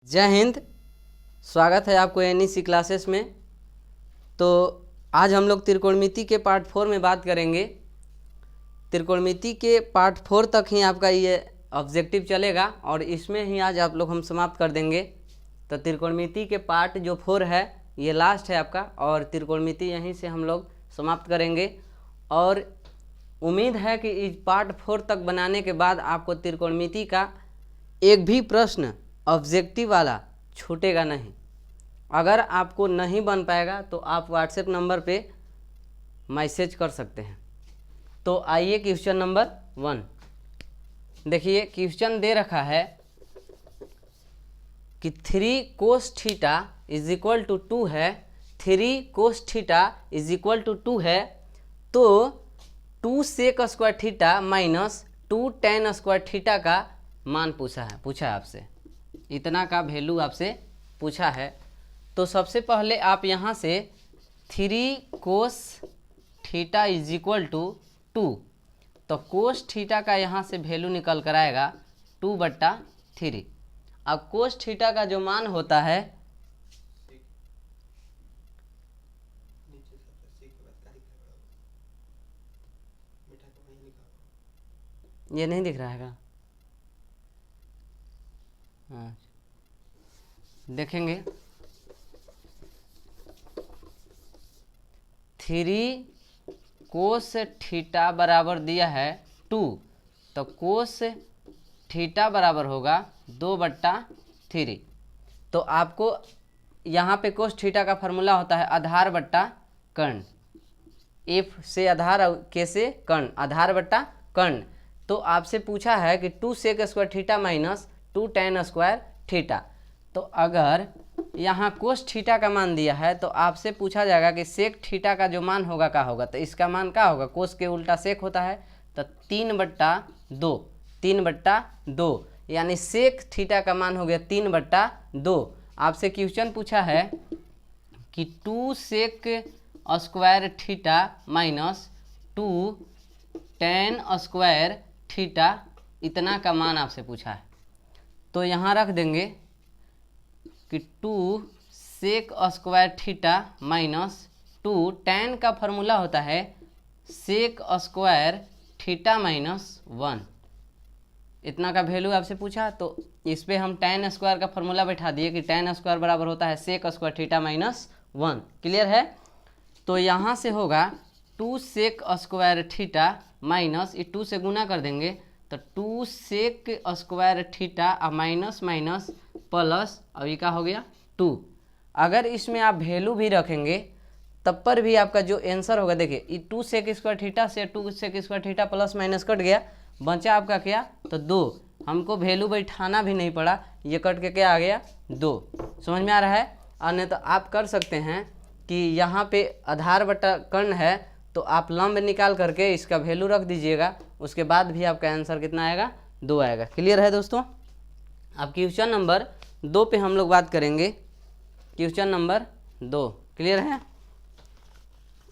जय हिंद। स्वागत है आपको एनईसी क्लासेस में। तो आज हम लोग त्रिकोणमिति के पार्ट 4 में बात करेंगे। त्रिकोणमिति के पार्ट 4 तक ही आपका ये ऑब्जेक्टिव चलेगा और इसमें ही आज आप लोग हम समाप्त कर देंगे। तो त्रिकोणमिति के पार्ट जो 4 है ये लास्ट है आपका और त्रिकोणमिति यहीं से हम लोग समाप्त करेंगे। और उम्मीद है कि इस पार्ट 4 तक बनाने के बाद आपको त्रिकोणमिति का एक भी प्रश्न ऑब्जेक्टिव वाला छूटेगा नहीं। अगर आपको नहीं बन पाएगा तो आप व्हाट्सएप नंबर पे मैसेज कर सकते हैं। तो आइए क्वेश्चन नंबर 1 देखिए। क्वेश्चन दे रखा है कि 3 cos theta is equal to 2 है। 3 cos theta is equal to 2 है तो 2 sec square theta minus 2 tan square theta का मान पूछा है आपसे। इतना का वैल्यू आपसे पूछा है। तो सबसे पहले आप यहाँ से 3 cos theta is equal to 2, तो cos थीटा का यहाँ से वैल्यू निकल कर आएगा 2/3। अब cos थीटा का जो मान होता है ये नहीं दिख रहा है। हाँ देखेंगे 3 cos थीटा बराबर दिया है 2, तो cos थीटा बराबर होगा 2/3। तो आपको यहाँ पे cos थीटा का फार्मूला होता है आधार बट्टा कर्ण। एफ से आधार और के से कर्ण, आधार बट्टा कर्ण। तो आपसे पूछा है कि 2 sec square theta minus 2 tan square theta. तो अगर यहाँ cos थीटा का मान दिया है तो आपसे पूछा जाएगा कि sec थीटा का जो मान होगा क्या होगा। तो इसका मान क्या होगा, cos के उल्टा sec होता है तो 3/2 यानी sec थीटा का मान हो गया 3/2। आपसे क्वेश्चन पूछा है कि 2 sec square theta minus 2 tan square theta, इतना का मान आपसे पूछा है। तो यहाँ रख देंगे कि 2 sec square theta minus 2 tan का फार्मूला होता है sec स्क्वायर थीटा माइनस 1। इतना का वैल्यू आपसे पूछा तो इस पे हम tan स्क्वायर का फार्मूला बैठा दिए कि tan स्क्वायर बराबर होता है sec square theta minus 1। Clear है। तो यहाँ से होगा 2 sec स्क्वायर थीटा माइनस 2 से गुना कर देंगे तो 2 sec स्क्वायर थीटा और माइनस माइनस प्लस, अब ये क्या हो गया 2। अगर इसमें आप वैल्यू भी रखेंगे तब पर भी आपका जो आंसर होगा, देखिए ये 2 sec स्क्वायर थीटा से 2 sec square theta plus minus cut गया, बचा आपका क्या तो 2। हमको वैल्यू बैठाना भी नहीं पड़ा, ये कट के क्या आ गया 2। समझ में आ रहा है। और नहीं तो आप कर सकते हैं कि यहाँ पे आधार बटा कर्ण है तो आप लंब निकाल करके इसका वैल्यू रख दीजिएगा, उसके बाद भी आपका आंसर कितना आएगा 2 आएगा। क्लियर है दोस्तों। अब क्वेश्चन नंबर 2 पे हम लोग बात करेंगे। क्वेश्चन नंबर 2 क्लियर है।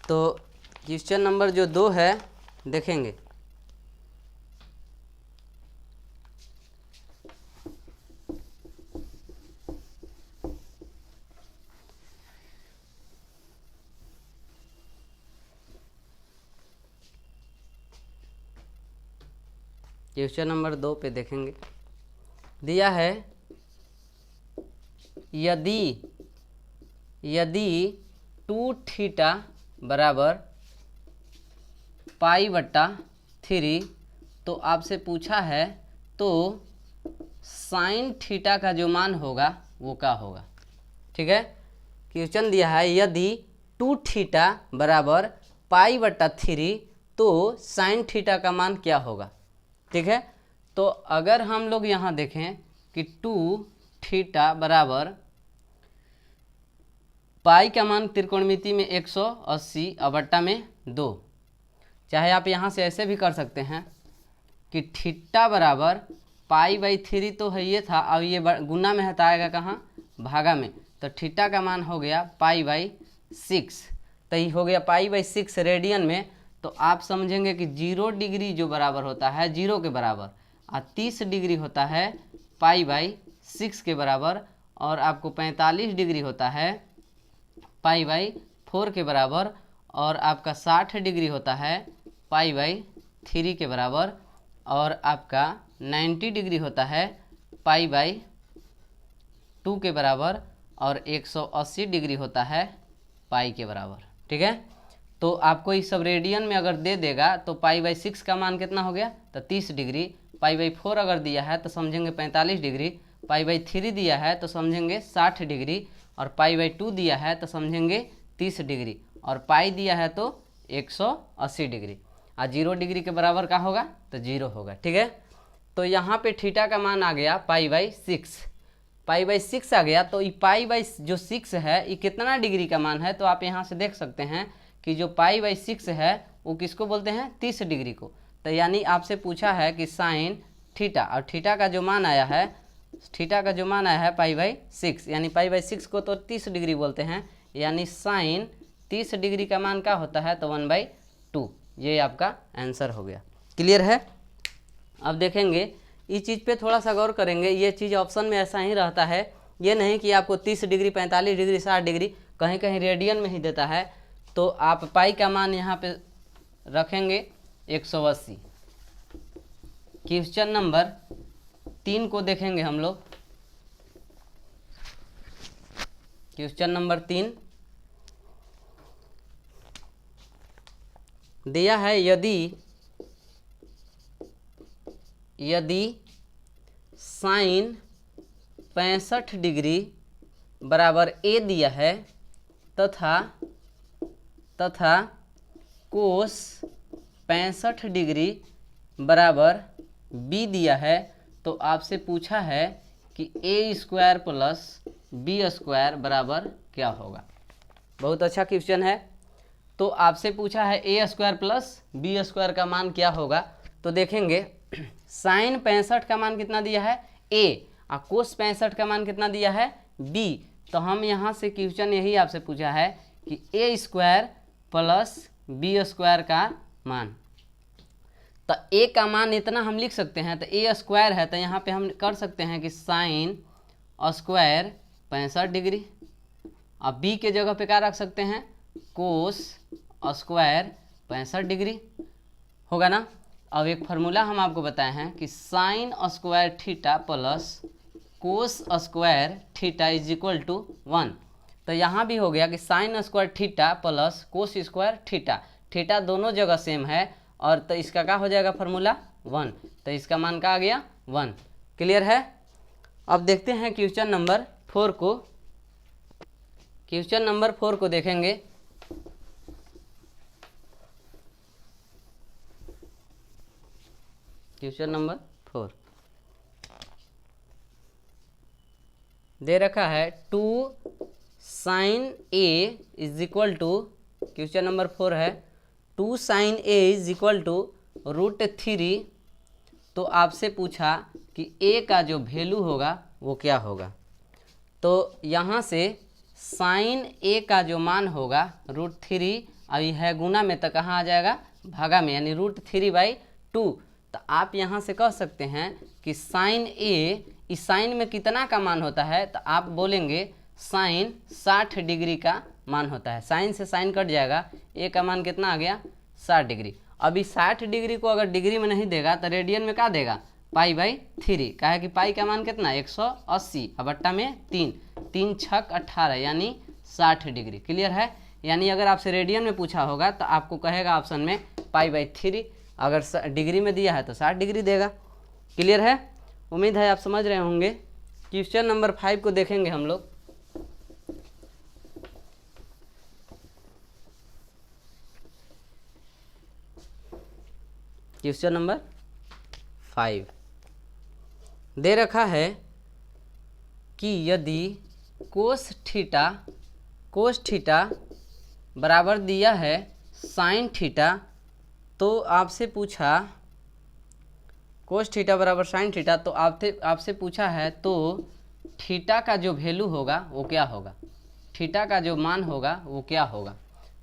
तो क्वेश्चन नंबर जो 2 है देखेंगे। क्वेश्चन नंबर 2 पे देखेंगे, दिया है यदि 2 थीटा बराबर π/3 तो आपसे पूछा है तो साइन थीटा का जो मान होगा वो क्या होगा। ठीक है। क्वेश्चन दिया है यदि 2 थीटा बराबर π/3 तो साइन थीटा का मान क्या होगा। ठीक है। तो अगर हम लोग यहाँ देखें कि 2 थीटा बराबर पाई का मान त्रिकोणमिति में 180 और बट्टा में 2, चाहे आप यहाँ से ऐसे भी कर सकते हैं कि थीटा बराबर π/3 तो है ये था, अब ये गुना में हटाएगा कहाँ भागा में, तो थीटा का मान हो गया π/6। तो ये हो गया π/6 रेडियन में। तो आप समझेंगे कि 0 डिग्री जो बराबर होता है 0 के बराबर और 30 डिग्री होता है π/6 के बराबर। और आपको 45 डिग्री होता है पाई बाई 4 के बराबर, और आपका 60 डिग्री होता है पाई बाई 3 के बराबर, और आपका 90 डिग्री होता है पाई बाई 2 के बराबर, और 180 डिग्री होता है पाई के बराबर। ठीक है, तो आपको इस सब रेडियन में अगर दे देगा तो पाई बाई 6 का मान कितना हो गया, तो 30 डिग्री। पाई बाई 4 अगर दिया है तो समझेंगे 45 डिग्री, पाई बाई 3 दिया है तो समझेंगे 60 डिग्री, और पाई बाई 2 दिया है तो समझेंगे 30 डिग्री, और पाई दिया है तो 180 डिग्री। 0 डिग्री के बराबर का होगा तो 0 होगा। ठीक है, तो यहाँ पे थीटा का मान आ गया पाई बाई 6, पाई बाई 6 आ गया। तो ये पाई बाई जो 6 है ये कितना डिग्री का मान है, तो आप यहाँ से देख सकते हैं कि जो पाई बाई 6 है वो किसको बोलते हैं, 30 डिग्री को। तो यानी आपसे पूछा है कि साइन थीटा, और थीटा का जो मान आया है, थीटा का जो मान आया है पाई बाई 6, यानी पाई बाई 6 को तो 30 डिग्री बोलते हैं, यानी साइन 30 डिग्री का मान क्या होता है, तो 1/2। ये आपका आंसर हो गया। क्लियर है। अब देखेंगे इस चीज़ पे थोड़ा सा गौर करेंगे। ये चीज़ ऑप्शन में ऐसा ही रहता है, ये नहीं कि आपको 30 डिग्री 45 डिग्री 60 डिग्री, कहीं कहीं रेडियन में ही देता है। तो आप पाई का मान यहाँ पे रखेंगे 180। क्वेश्चन नंबर 3 को देखेंगे हम लोग। क्वेश्चन नंबर 3 दिया है, यदि साइन 65 डिग्री बराबर ए दिया है तथा कोस 65 डिग्री बराबर बी दिया है, तो आपसे पूछा है कि ए स्क्वायर प्लस बी स्क्वायर बराबर क्या होगा। बहुत अच्छा क्वेश्चन है। तो आपसे पूछा है ए स्क्वायर प्लस बी स्क्वायर का मान क्या होगा। तो देखेंगे साइन 65 का मान कितना दिया है ए, और कोस 65 का मान कितना दिया है बी। तो हम यहाँ से क्वेश्चन यही आपसे पूछा है कि ए स्क्वायर प्लस बी स्क्वायर का मान। तो ए का मान इतना हम लिख सकते हैं, तो ए स्क्वायर है तो यहाँ पे हम कर सकते हैं कि साइन स्क्वायर 65 डिग्री, अब बी के जगह पे क्या रख सकते हैं, कोस स्क्वायर 65 डिग्री होगा ना। अब एक फार्मूला हम आपको बताए हैं कि sine square theta plus cos square theta is equal to 1। तो यहाँ भी हो गया कि sine square theta plus cos square theta, theta दोनों जगह सेम है, और तो इसका क्या हो जाएगा फार्मूला 1, तो इसका मान का आ गया 1। क्लियर है। अब देखते हैं क्वेश्चन नंबर 4 को। क्वेश्चन नंबर 4 को देखेंगे। क्वेश्चन नंबर 4 दे रखा है 2 sine A is equal to, question number 4 है 2 sine A is equal to √3। तो आपसे पूछा कि ए का जो वैल्यू होगा वो क्या होगा। तो यहाँ से साइन ए का जो मान होगा √3, अभी है गुना में तो कहाँ आ जाएगा, भागा में, यानी √3/2। तो आप यहाँ से कह सकते हैं कि साइन ए, इस साइन में कितना का मान होता है, तो आप बोलेंगे साइन 60 डिग्री का मान होता है। साइन से साइन कट जाएगा, ए का मान कितना आ गया 60 डिग्री। अभी 60 डिग्री को अगर डिग्री में नहीं देगा तो रेडियन में क्या देगा, पाई/3। कहा है कि पाई का मान कितना 180, अब बट्टा में 3, 3 छक 18, यानी 60 डिग्री। क्लियर है। यानी अगर आपसे रेडियन में पूछा होगा तो आपको कहेगा ऑप्शन में पाई/3, अगर डिग्री में दिया है तो 60 डिग्री देगा। क्लियर है। उम्मीद है आप समझ रहे होंगे। क्वेश्चन नंबर 5 को देखेंगे हम लोग। क्वेश्चन नंबर 5 दे रखा है कि यदि कोस थीटा बराबर दिया है साइन थीटा, तो आपसे पूछा कोस थीटा बराबर साइन थीटा, तो आपसे पूछा है तो थीटा का जो वैल्यू होगा वो क्या होगा, थीटा का जो मान होगा वो क्या होगा।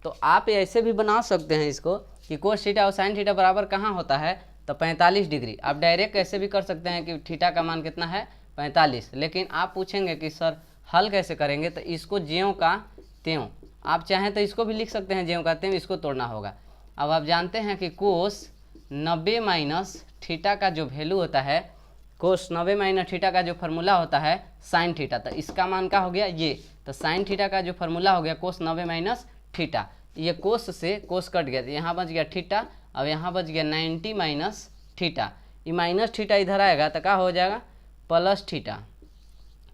तो आप ऐसे भी बना सकते हैं इसको कि कोस थीटा और साइन थीटा बराबर कहाँ होता है, तो 45 डिग्री। आप डायरेक्ट ऐसे भी कर सकते हैं कि थीटा का मान कितना है 45। लेकिन आप पूछेंगे कि सर हल कैसे करेंगे, तो इसको ज्यों का त्यों, आप चाहें तो इसको भी लिख सकते हैं ज्यों का त्यों, इसको तोड़ना होगा। अब आप जानते हैं कि कोस 90 माइनस थीटा का जो वैल्यू होता है, कोस 90 माइनस थीटा का जो फार्मूला होता है साइन थीटा, तो इसका मान क्या हो गया ये, तो साइन थीटा का जो फार्मूला हो गया कोस 90 माइनस थीटा, ये कोस से कोस कट गया, तो यहाँ बच गया थीटा, अब यहाँ बच गया 90 माइनस थीटा, ये माइनस थीटा इधर आएगा तो क्या हो जाएगा प्लस थीटा,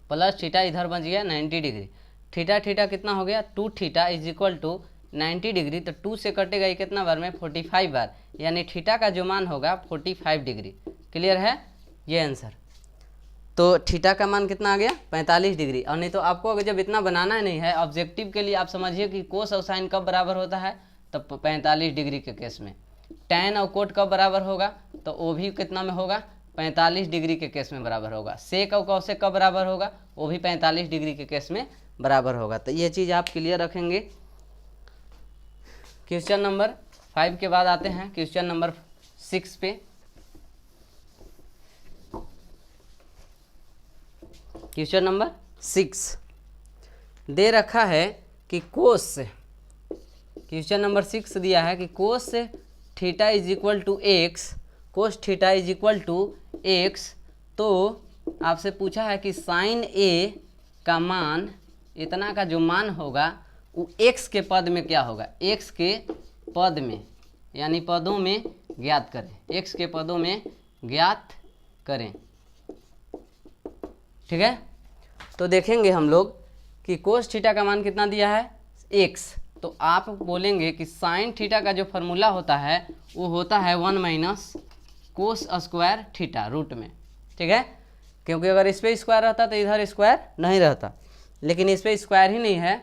प्लस थीटा इधर बच गया 90 डिग्री, थीटा थीटा कितना हो गया 2 theta is equal to 90 degree, तो 2 से कटेगा ये कितना बार में 45 बार, यानी थीटा का जो मान होगा 45 डिग्री। क्लियर है ये आंसर। तो थीटा का मान कितना आ गया 45 डिग्री। और नहीं तो आपको अगर जब इतना बनाना नहीं है ऑब्जेक्टिव के लिए, आप समझिए कि कोस और साइन कब बराबर होता है, तब 45 डिग्री के केस में। टैन और कोट कब बराबर होगा, तो वो भी कितना में होगा 45 डिग्री के केस में बराबर होगा। सेक और कौसेक कब बराबर होगा, वो भी 45 डिग्री के केस में बराबर होगा। तो ये चीज़ आप क्लियर रखेंगे। क्वेश्चन नंबर 5 के बाद आते हैं क्वेश्चन नंबर 6 पे। क्वेश्चन नंबर 6 दे रखा है कि कोस, क्वेश्चन नंबर 6 दिया है कि cos theta is equal to X, cos theta is equal to X, तो आपसे पूछा है कि साइन ए का मान, इतना का जो मान होगा वो एक्स के पद में क्या होगा, एक्स के पद में, यानी पदों में ज्ञात करें, एक्स के पदों में ज्ञात करें। ठीक है, तो देखेंगे हम लोग कि कोस थीटा का मान कितना दिया है एक्स, तो आप बोलेंगे कि साइन थीटा का जो फॉर्मूला होता है वो होता है 1 minus cos square theta root में। ठीक है, क्योंकि अगर इस पर स्क्वायर रहता तो इधर स्क्वायर नहीं रहता, लेकिन इस पर स्क्वायर ही नहीं है,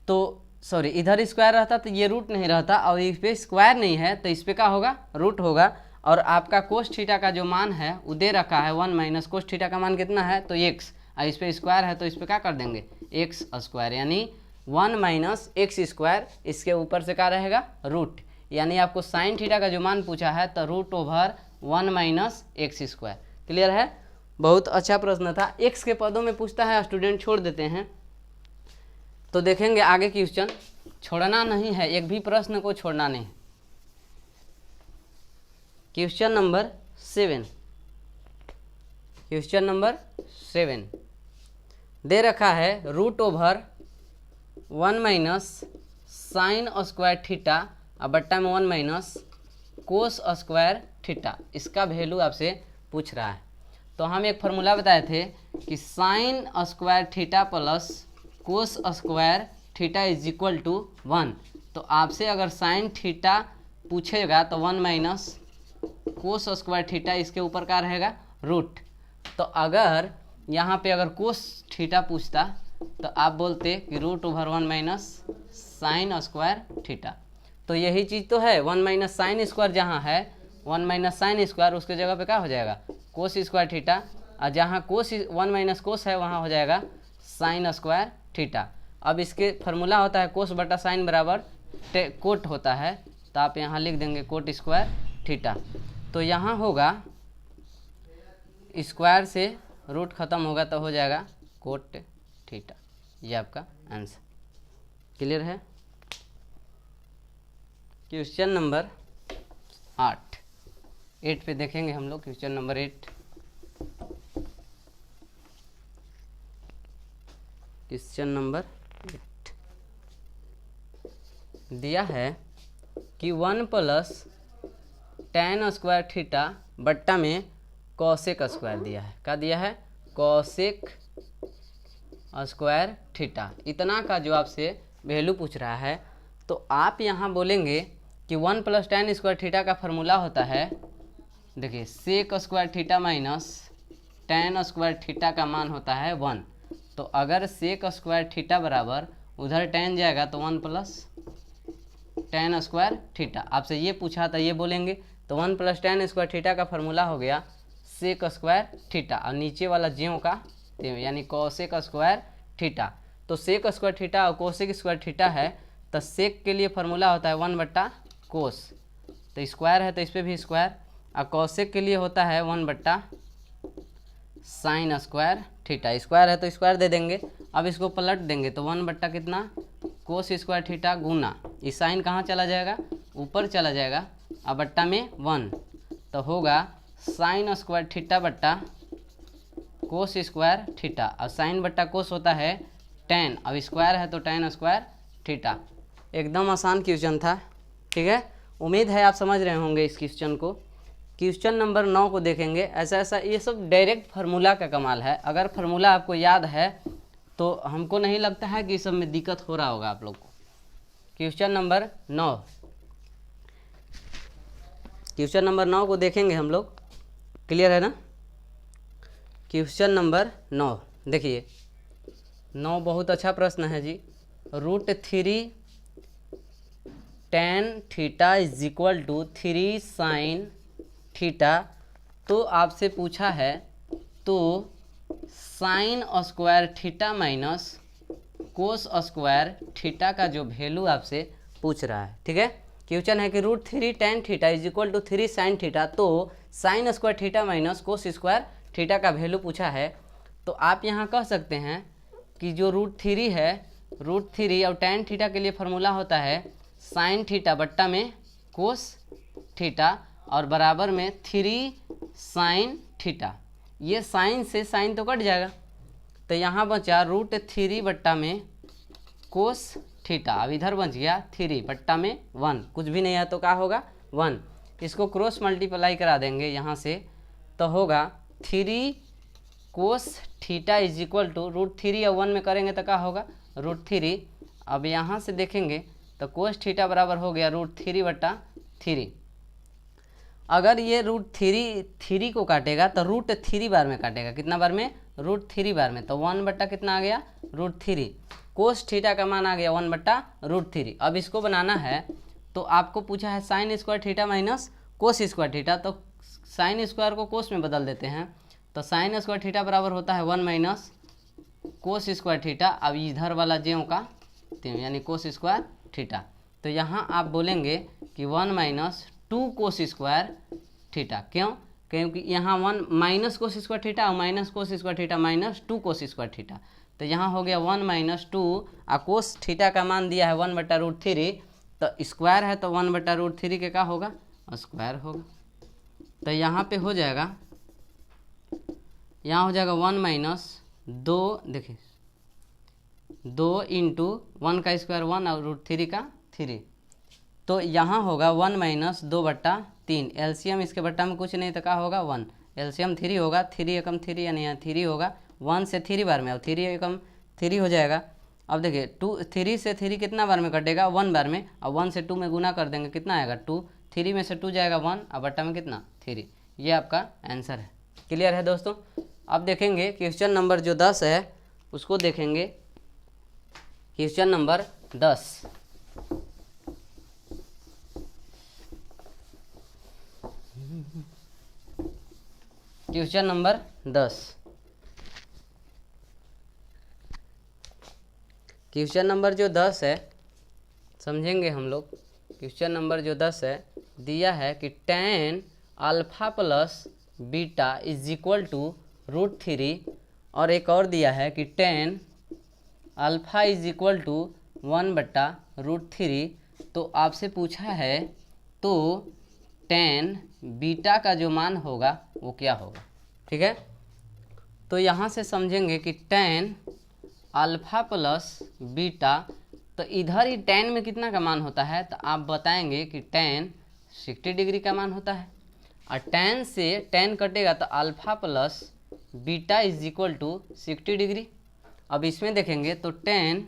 तो सॉरी इधर स्क्वायर रहता तो ये रूट नहीं रहता, और इस पर स्क्वायर नहीं है तो इस पर क्या होगा रूट होगा। और आपका कोस थीटा का जो मान है वो दे रखा है 1 माइनस कोस थीटा का मान कितना है तो एक्स, और इस पर स्क्वायर है तो इस पर क्या कर देंगे एक्स स्क्वायर, यानी 1 माइनस एक्स स्क्वायर, इसके ऊपर से क्या रहेगा रूट, यानी आपको साइन थीटा का जो मान पूछा है तो root over 1 minus X square. Clear है, बहुत अच्छा प्रश्न था, एक्स के पदों में पूछता है स्टूडेंट छोड़ देते हैं। तो देखेंगे आगे क्वेश्चन, छोड़ना नहीं है, एक भी प्रश्न को छोड़ना नहीं। क्वेश्चन नंबर 7, क्वेश्चन नंबर 7 दे रखा है root over 1 minus sine square theta और बट्टा में 1 माइनस कोस स्क्वायर थीटा, इसका वैल्यू आपसे पूछ रहा है। तो हम एक फार्मूला बताए थे कि sine square theta plus cos square theta is equal to 1, तो आपसे अगर साइन थीटा पूछेगा तो 1 माइनस कोस स्क्वायर थीटा, इसके ऊपर का रहेगा रूट। तो अगर यहाँ पे अगर कोस थीटा पूछता तो आप बोलते कि root over 1 minus sine square theta, तो यही चीज़ तो है 1 माइनस साइन स्क्वायर, जहाँ है 1 माइनस साइन स्क्वायर उसके जगह पे क्या हो जाएगा कोस स्क्वायर थीटा, और जहाँ कोस 1 माइनस कोस है वहाँ हो जाएगा साइन स्क्वायर थीटा। अब इसके फार्मूला होता है कोस बटा साइन बराबर कोट होता है, तो आप यहाँ लिख देंगे कोट स्क्वायर थीटा। तो यहाँ होगा स्क्वायर से रूट खत्म होगा तो हो जाएगा कोट थीटा, ये आपका आंसर। क्लियर है। क्वेश्चन नंबर 8 पे देखेंगे हम लोग, क्वेश्चन नंबर 8। क्वेश्चन नंबर 8 दिया है कि 1 प्लस tan स्क्वायर थीटा बट्टा में कॉसेक स्क्वायर दिया है। क्या दिया है कॉसेक स्क्वायर थीटा, इतना का जो आपसे वैल्यू पूछ रहा है, तो आप यहाँ बोलेंगे कि 1 प्लस tan स्क्वायर थीटा का फार्मूला होता है, देखिए sec square theta minus tan square theta का मान होता है 1। तो अगर सेक स्क्वायर थीटा बराबर उधर tan जाएगा तो 1 प्लस tan स्क्वायर थीटा, आपसे ये पूछा था ये बोलेंगे, तो 1 प्लस tan स्क्वायर थीटा का फार्मूला हो गया सेक स्क्वायर थीटा, और नीचे वाला ज्यों का त्यों यानी कोसेक स्क्वायर थीटा। तो सेक स्क्वायर थीटा और कोसेक स्क्वायर थीटा है, तो सेक के लिए फार्मूला होता है 1 बट्टा कोस, तो स्क्वायर है तो इस पर भी स्क्वायर, और कोसेक के लिए होता है 1 बट्टा साइन स्क्वायर थीटा, स्क्वायर है तो स्क्वायर दे देंगे। अब इसको पलट देंगे तो 1 बट्टा कितना कोस स्क्वायर थीटा गुना, इस साइन कहाँ चला जाएगा, ऊपर चला जाएगा, अब बट्टा में 1 तो होगा साइन स्क्वायर थीटा बट्टा कोस स्क्वायर थीटा। अब साइन बट्टा कोस होता है tan, अब स्क्वायर है तो tan स्क्वायर थीटा। एकदम आसान क्वेश्चन था, ठीक है। उम्मीद है आप समझ रहे होंगे इस क्वेश्चन को। क्वेश्चन नंबर 9 को देखेंगे। ऐसा ये सब डायरेक्ट फार्मूला का कमाल है। अगर फार्मूला आपको याद है तो हमको नहीं लगता है कि इस सब में दिक्कत हो रहा होगा आप लोग को। क्वेश्चन नंबर 9, क्वेश्चन नंबर 9 को देखेंगे हम लोग, क्लियर है ना। क्वेश्चन नंबर 9 देखिए, 9 बहुत अच्छा प्रश्न है जी। √3 tan theta is equal to 3 sine theta. तो आपसे पूछा है तो sine square theta minus cos square theta का जो वैल्यू आपसे पूछ रहा है, ठीक है। क्वेश्चन है कि √3 tan theta is equal to 3 sine theta, तो sine square theta minus cos square theta का वैल्यू पूछा है। तो आप यहाँ कह सकते हैं कि जो √3 है, √3 और tan थीटा के लिए फार्मूला होता है साइन थीटा बट्टा में कोस थीटा और बराबर में 3 साइन थीटा। ये साइन से साइन तो कट जाएगा, तो यहाँ बचा √3 बट्टा में कोस थीटा। अब इधर बच गया 3 बट्टा में 1, कुछ भी नहीं है तो क्या होगा 1। इसको क्रॉस मल्टीप्लाई करा देंगे यहाँ से, तो होगा 3 cos theta is equal to √3 और 1 में करेंगे तो क्या होगा √3। अब यहाँ से देखेंगे तो कोस थीटा बराबर हो गया √3 बट्टा 3। अगर ये √3 को काटेगा तो √3 बार में काटेगा, कितना बार में, √3 बार में, तो 1 बट्टा कितना आ गया √3। कोस थीटा का मान आ गया 1 बट्टा √3। अब इसको बनाना है तो आपको पूछा है sign square theta minus cos square theta, तो साइन स्क्वायर को कोस में बदल देते हैं, तो साइन स्क्वायर थीटा बराबर होता है 1 माइनस कोस स्क्वायर थीटा। अब इधर वाला ज्यों का त्यों, यानी कोस स्क्वायर थीटा। तो यहाँ आप बोलेंगे कि 1 माइनस 2 कोस स्क्वायर थीटा। क्यों, क्योंकि यहाँ 1 माइनस कोस स्क्वायर थीटा और minus cos square theta minus 2 कोस स्क्वायर थीटा, तो यहाँ हो गया 1 माइनस 2 और कोस थीटा का मान दिया है 1 बट्टा √3, तो स्क्वायर है तो 1 बट्टा √3 के क्या होगा स्क्वायर होगा। तो यहाँ पे हो जाएगा, यहाँ हो जाएगा 1 माइनस 2, देखिए 2 इंटू 1 का स्क्वायर 1 और √3 का 3, तो यहाँ होगा 1 माइनस 2 बट्टा 3। एलसीएम इसके बट्टा में कुछ नहीं तो क्या होगा 1, एलसीएम 3 होगा, 3 एकम 3 यानी यहाँ 3 होगा, 1 से 3 बार में, अब 3 एकम 3 हो जाएगा। अब देखिए 3 से 3 कितना बार में कटेगा 1 बार में, अब 1 से 2 में गुना कर देंगे कितना आएगा 2, 3 में से 2 जाएगा 1 और बट्टा में कितना 3। ये आपका आंसर है। क्लियर है दोस्तों। अब देखेंगे क्वेश्चन नंबर जो 10 है उसको देखेंगे। Question number 10, question number 10, question number जो 10 है समझेंगे हम लोग। क्वेश्चन नंबर जो 10 है दिया है कि tan alpha plus beta is equal to √3, और एक और दिया है कि tan alpha is equal to 1 बट्टा √3। तो आपसे पूछा है तो tan बीटा का जो मान होगा वो क्या होगा, ठीक है। तो यहाँ से समझेंगे कि tan अल्फा प्लस बीटा, तो इधर ही tan में कितना का मान होता है, तो आप बताएंगे कि tan 60 डिग्री का मान होता है, और tan से tan कटेगा तो alpha plus beta is equal to 60 degree. अब इसमें देखेंगे तो tan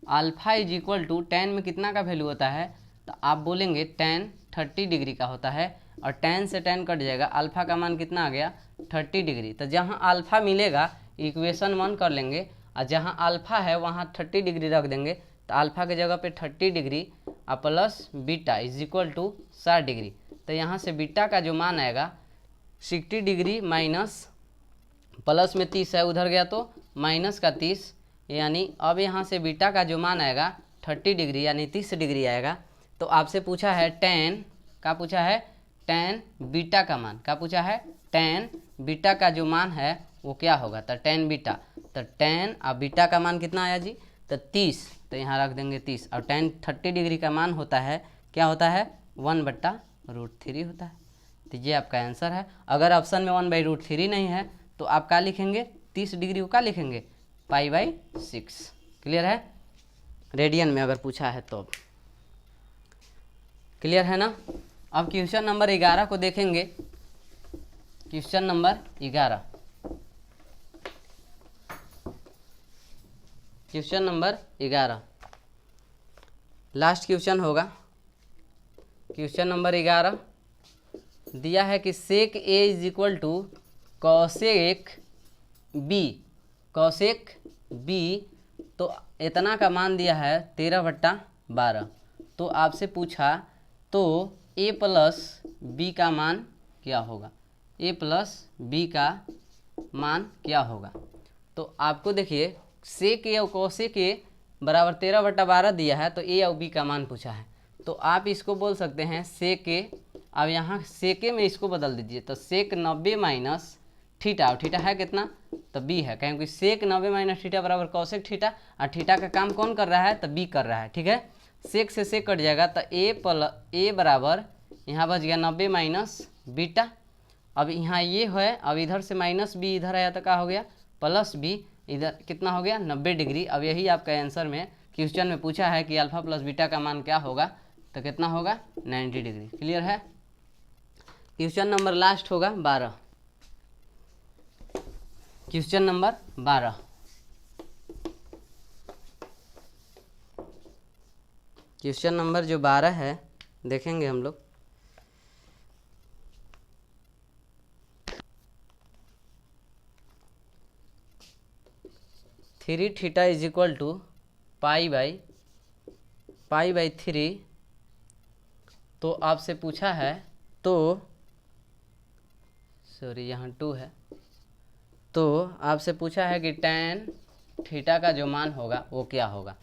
alpha is equal to tan में कितना का वैल्यू होता है, तो आप बोलेंगे tan 30 डिग्री का होता है, और tan से tan कट जाएगा, अल्फा का मान कितना आ गया 30 डिग्री। तो जहाँ अल्फा मिलेगा इक्वेशन 1 कर लेंगे, और जहाँ अल्फा है वहाँ 30 डिग्री रख देंगे, तो अल्फा के जगह पे 30 डिग्री और plus beta is equal to 60 degree. तो यहाँ से बीटा का जो मान आएगा 60 डिग्री माइनस प्लस में 30 है, उधर गया तो माइनस का 30, यानी अब यहाँ से बीटा का जो मान आएगा 30 डिग्री यानी 30 डिग्री आएगा। तो आपसे पूछा है tan का, पूछा है tan बीटा का मान, का पूछा है tan बीटा का जो मान है वो क्या होगा, तो tan बीटा, तो tan अब बीटा का मान कितना आया जी, तो 30, तो यहाँ रख देंगे 30। और tan 30 डिग्री का मान होता है, क्या होता है, 1/√3 होता है। तो ये आपका आंसर है। अगर ऑप्शन में 1/√3 नहीं है तो आप क्या लिखेंगे, 30 डिग्री को क्या लिखेंगे, π/6। क्लियर है, रेडियन में अगर पूछा है तो। क्लियर है ना। अब क्वेश्चन नंबर 11 को देखेंगे। Question number 11, question number 11 last question होगा। क्वेश्चन नंबर 11 दिया है कि sec A is equal to cosec B, cosec B, तो इतना का मान दिया है 13/12। तो आपसे पूछा तो a प्लस बी का मान क्या होगा, a प्लस बी का मान क्या होगा। तो आपको देखिए सेक ए और कॉसेक ए बराबर 13/12 दिया है, तो a और b का मान पूछा है। तो आप इसको बोल सकते हैं सेक ए, अब यहाँ सेके में इसको बदल दीजिए, तो सेक 90 माइनस थीटा, और थीटा है कितना, तो बी है, क्योंकि सेक 90 माइनस थीटा बराबर कॉसेक थीटा, और थीटा का काम कौन कर रहा है, तो बी कर रहा है। ठीक है, सेक से सेक कट जाएगा, तो ए बराबर यहाँ बच गया 90 माइनस बीटा। अब यहाँ ये है, अब इधर से माइनस बी इधर आया तो क्या हो गया, प्लस बी, इधर कितना हो गया 90 डिग्री। अब यही आपका आंसर में क्वेश्चन में पूछा है कि अल्फा प्लस बीटा का मान क्या होगा, तो कितना होगा 90 डिग्री। क्लियर है। क्वेश्चन नंबर लास्ट होगा 12, क्वेश्चन नंबर 12। क्वेश्चन नंबर जो 12 है देखेंगे हम लोग। Three theta is equal to π/3। तो आपसे पूछा है, तो सॉरी यहाँ 2 है, तो आपसे पूछा है कि tan थीटा का जो मान होगा वो क्या होगा।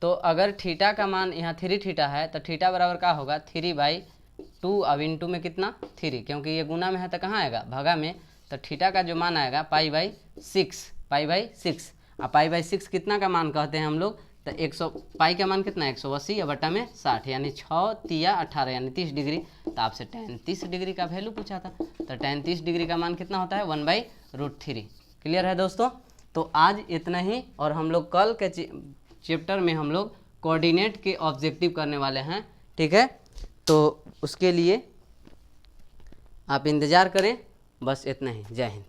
तो अगर थीटा का मान यहाँ 3 थीटा है, तो थीटा बराबर क्या होगा 3/2। अब इंटू में कितना 3, क्योंकि ये गुना में है तो कहाँ आएगा, भगा में, तो थीटा का जो मान आएगा π/6, π/6। अब π/6 कितना का मान कहते हैं हम लोग, तो 100, पाई का मान कितना है 180 बटा में 60, यानी 6 तिया 18 यानी 30 डिग्री। तो आपसे tan 30 डिग्री का वैल्यू पूछा था, तो tan 30 डिग्री का मान कितना होता है 1/√3। क्लियर है दोस्तों। तो आज इतना ही, और हम लोग कल के चैप्टर में हम लोग कोऑर्डिनेट के ऑब्जेक्टिव करने वाले हैं। ठीक है, तो उसके लिए आप इंतज़ार करें। बस इतना ही, जय हिंद।